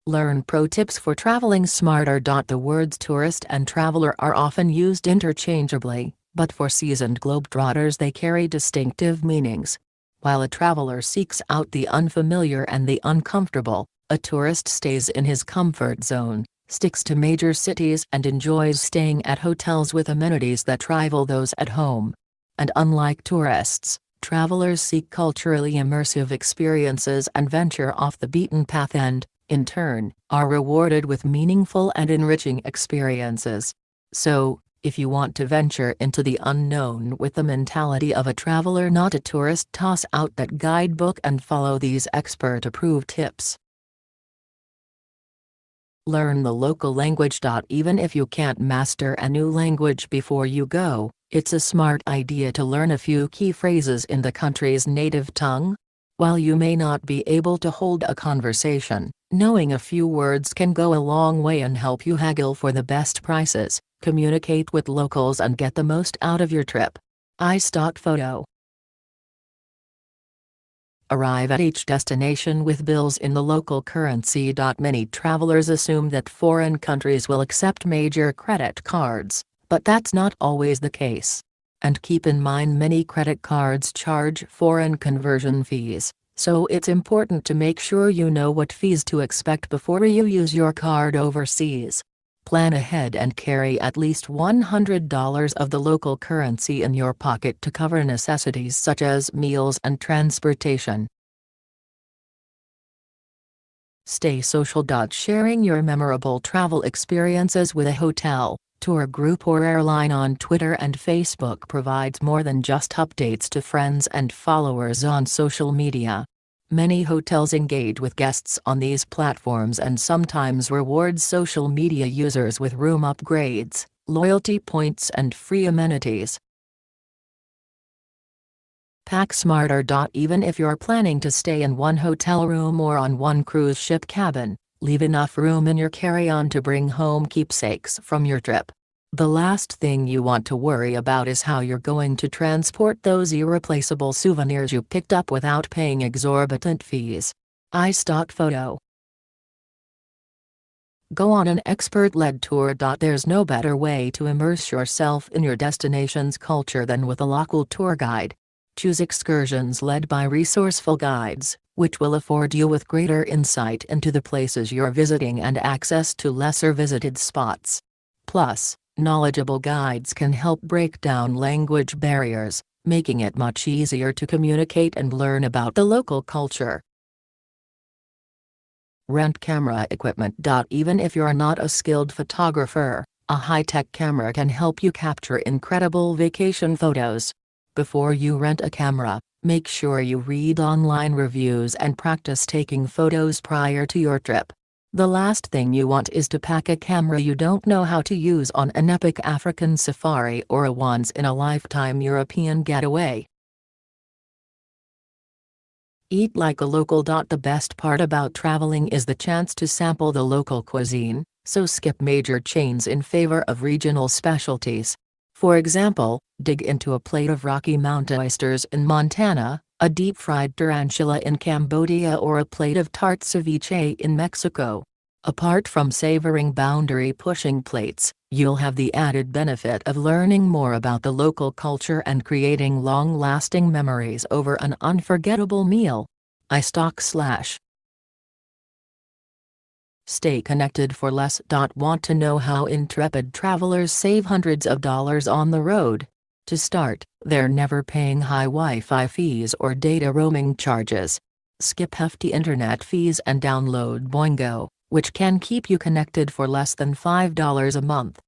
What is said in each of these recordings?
Learn pro tips for traveling smarter. The words tourist and traveler are often used interchangeably, but for seasoned globetrotters they carry distinctive meanings. While a traveler seeks out the unfamiliar and the uncomfortable, a tourist stays in his comfort zone, sticks to major cities and enjoys staying at hotels with amenities that rival those at home. And unlike tourists, travelers seek culturally immersive experiences and venture off the beaten path and, in turn, are rewarded with meaningful and enriching experiences. So, if you want to venture into the unknown with the mentality of a traveler not a tourist, toss out that guidebook and follow these expert-approved tips. Learn the local language. Even if you can't master a new language before you go, it's a smart idea to learn a few key phrases in the country's native tongue. While you may not be able to hold a conversation, knowing a few words can go a long way and help you haggle for the best prices, communicate with locals and get the most out of your trip. iStock photo. Arrive at each destination with bills in the local currency. Many travelers assume that foreign countries will accept major credit cards, but that's not always the case. And keep in mind many credit cards charge foreign conversion fees, so it's important to make sure you know what fees to expect before you use your card overseas. Plan ahead and carry at least $100 of the local currency in your pocket to cover necessities such as meals and transportation. Stay social. Sharing your memorable travel experiences with a hotel, tour group or airline on Twitter and Facebook provides more than just updates to friends and followers on social media. Many hotels engage with guests on these platforms and sometimes reward social media users with room upgrades, loyalty points and free amenities. Pack smarter. Even if you're planning to stay in one hotel room or on one cruise ship cabin, leave enough room in your carry-on to bring home keepsakes from your trip. The last thing you want to worry about is how you're going to transport those irreplaceable souvenirs you picked up without paying exorbitant fees. iStock photo. Go on an expert-led tour. There's no better way to immerse yourself in your destination's culture than with a local tour guide. Choose excursions led by resourceful guides, which will afford you with greater insight into the places you're visiting and access to lesser visited spots. Plus, knowledgeable guides can help break down language barriers, making it much easier to communicate and learn about the local culture. Rent camera equipment. Even if you're not a skilled photographer, a high-tech camera can help you capture incredible vacation photos. Before you rent a camera, make sure you read online reviews and practice taking photos prior to your trip. The last thing you want is to pack a camera you don't know how to use on an epic African safari or a once-in-a-lifetime European getaway. Eat like a local. The best part about traveling is the chance to sample the local cuisine, so skip major chains in favor of regional specialties. For example, dig into a plate of Rocky Mountain oysters in Montana, a deep-fried tarantula in Cambodia or a plate of tart ceviche in Mexico. Apart from savoring boundary-pushing plates, you'll have the added benefit of learning more about the local culture and creating long-lasting memories over an unforgettable meal. iStock/. Stay connected for less. Want to know how intrepid travelers save hundreds of dollars on the road? To start, they're never paying high Wi-Fi fees or data roaming charges. Skip hefty internet fees and download Boingo, which can keep you connected for less than $5 a month.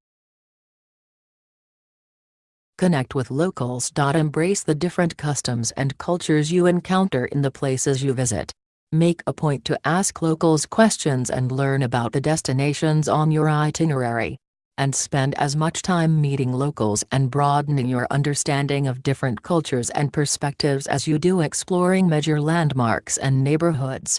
Connect with locals. Embrace the different customs and cultures you encounter in the places you visit. Make a point to ask locals questions and learn about the destinations on your itinerary. And spend as much time meeting locals and broadening your understanding of different cultures and perspectives as you do exploring major landmarks and neighborhoods.